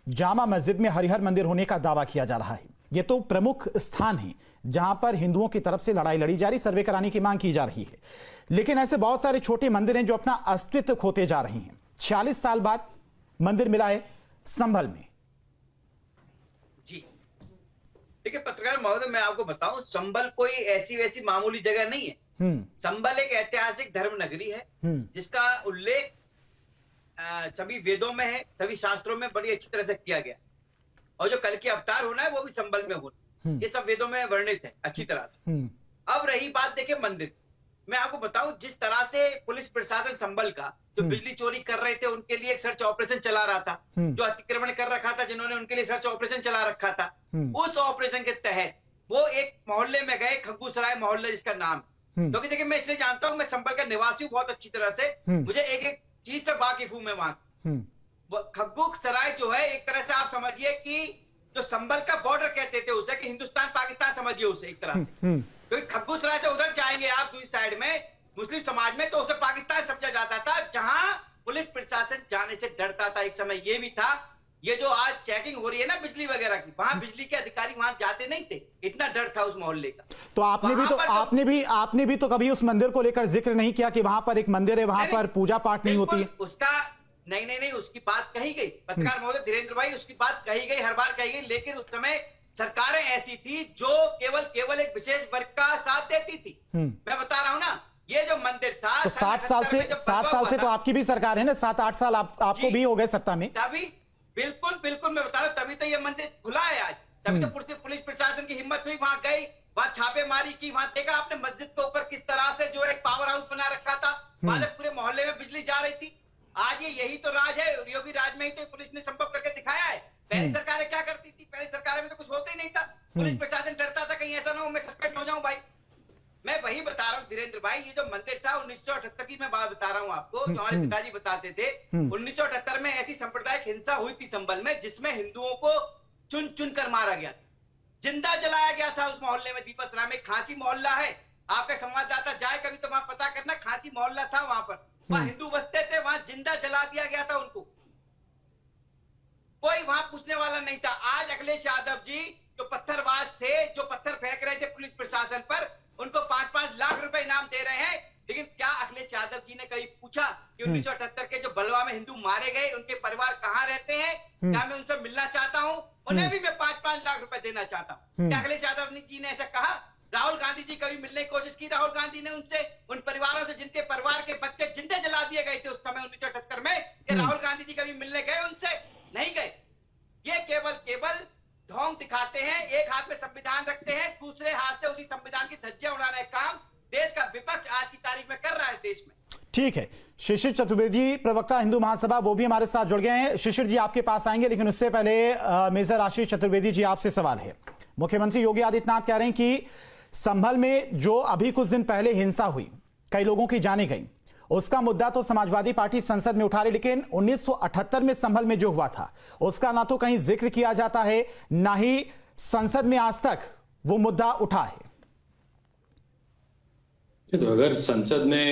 जामा मस्जिद में हरिहर मंदिर होने का दावा किया जा रहा है। ये तो प्रमुख स्थान है जहां पर हिंदुओं की तरफ से लड़ाई लड़ी जा रही, सर्वे कराने की मांग की जा रही है। लेकिन ऐसे बहुत सारे छोटे मंदिर हैं जो अपना अस्तित्व खोते जा रहे हैं। 46 साल बाद मंदिर मिला है संभल में। जी देखिए पत्रकार महोदय, मैं आपको बताऊं, संभल कोई ऐसी वैसी मामूली जगह नहीं है। संभल एक ऐतिहासिक धर्म नगरी है जिसका उल्लेख सभी वेदों में है, सभी शास्त्रों में बड़ी अच्छी तरह से किया गया। और जो कल की अवतार होना है वो भी संभल में होना, ये सब वेदों में वर्णित है अच्छी तरह से। अब रही बात देखिए मंदिर, मैं आपको बताऊं जिस तरह से पुलिस प्रशासन संभल का जो बिजली चोरी कर रहे थे उनके लिए एक सर्च ऑपरेशन चला रहा था, जो अतिक्रमण कर रखा था जिन्होंने उनके लिए सर्च ऑपरेशन चला रखा था, उस ऑपरेशन के तहत वो एक मोहल्ले में गए, खग्गूसराय मोहल्ला जिसका नाम, क्योंकि देखिए मैं इसलिए जानता हूं, मैं संभल का निवासी हूं बहुत अच्छी तरह से, मुझे एक एक चीज से वाकिफ हूं मैं वहां। खग्गूसराय जो है एक तरह से आप समझिए कि जो संभल का बॉर्डर कहते थे उसे, कि हिंदुस्तान पाकिस्तान समझिए उसे एक तरह से, क्योंकि खग्गूसराय से उधर जाएंगे आप दूसरी साइड में मुस्लिम समाज में तो उसे पाकिस्तान समझा जाता था, जहां पुलिस प्रशासन जाने से डरता था। एक समय ये भी था, ये जो आज चेकिंग हो रही है ना बिजली वगैरह की, वहां बिजली के अधिकारी वहां जाते नहीं थे, इतना डर था उस मोहल्ले का। तो आपने भी तो कभी उस मंदिर को लेकर जिक्र नहीं किया कि वहां पर एक मंदिर है, वहां पर पूजा पाठ नहीं होती है? उसका नहीं, उसकी बात कही गई पत्रकार महोदय धीरेन्द्र भाई, उसकी बात कही गई, हर बार कही गई, लेकिन उस समय सरकारें ऐसी थी जो केवल एक विशेष वर्ग का साथ देती थी। मैं बता रहा हूं ना, ये जो मंदिर था तो 7 साल से तो आपकी भी सरकार है ना, 7-8 साल आपको भी हो गए सत्ता में। तभी बिल्कुल मैं बता रहा हूं, तभी तो ये मंदिर खुला है आज, तभी तो पुलिस प्रशासन की हिम्मत हुई, वहां गई, वहां छापेमारी की, वहां देखा आपने मस्जिद के ऊपर किस तरह से जो एक पावर हाउस बना रखा था, वहां से पूरे मोहल्ले में बिजली जा रही थी। आज यही तो राज है, योगी राज में ही तो पुलिस ने संभव करके दिखाया है। पहली सरकारें क्या करती थी, पहली सरकारें में तो कुछ होता ही नहीं था, पुलिस प्रशासन डरता था कहीं ऐसा ना हो मैं सस्पेंड हो जाऊं। भाई मैं वही बता रहा हूँ धीरेन्द्र भाई, ये जो मंदिर था 1978 की मैं बात बता रहा हूँ आपको, जो हमारे पिताजी बताते थे, 1978 में ऐसी सांप्रदायिक हिंसा हुई थी संभल में जिसमें हिंदुओं को चुन चुन कर मारा गया था, जिंदा जलाया गया था उस मोहल्ले में। दीपसरा में खांची मोहल्ला है, आपका संवाददाता जाए कभी तो वहां पता करना, खांची मोहल्ला था, वहां पर वहां हिंदू बसते थे, वहां जिंदा जला दिया गया था उनको, कोई वहां पूछने वाला नहीं था। आज अखिलेश यादव जी जो पत्थरबाज थे, जो पत्थर फेंक रहे थे पुलिस प्रशासन पर, उनको 5-5 लाख रुपए इनाम दे रहे हैं, लेकिन क्या अखिलेश यादव जी ने कभी पूछा कि 1978 के जो बलवा में हिंदू मारे गए उनके परिवार कहां रहते हैं, क्या मैं उनसे मिलना चाहता हूं, उन्हें भी मैं 5-5 लाख रुपए देना चाहता हूं? क्या अखिलेश यादव जी ने ऐसा कहा? राहुल गांधी जी कभी मिलने की कोशिश की राहुल गांधी ने उनसे, उन परिवारों से जिनके परिवार के बच्चे जिंदे जला दिए गए थे उस समय 1978 में? क्या राहुल गांधी जी कभी मिलने गए उनसे? नहीं गए। ये केवल ढोंग दिखाते हैं, एक हाथ में संविधान रखते हैं, दूसरे हाथ से उसी संविधान की धज्जियां उड़ाने का काम देश का विपक्ष आज की तारीख में कर रहा है देश में। ठीक है, शिशिर चतुर्वेदी प्रवक्ता हिंदू महासभा वो भी हमारे साथ जुड़ गए हैं। शिशिर जी आपके पास आएंगे, लेकिन उससे पहले मेजर आशीष चतुर्वेदी जी आपसे सवाल है। मुख्यमंत्री योगी आदित्यनाथ कह रहे हैं कि संभल में जो अभी कुछ दिन पहले हिंसा हुई, कई लोगों की जानें गई, उसका मुद्दा तो समाजवादी पार्टी संसद में उठा रही, लेकिन 1978 में संभल में जो हुआ था उसका ना तो कहीं जिक्र किया जाता है, ना ही संसद में आज तक वो मुद्दा उठा है। तो अगर संसद में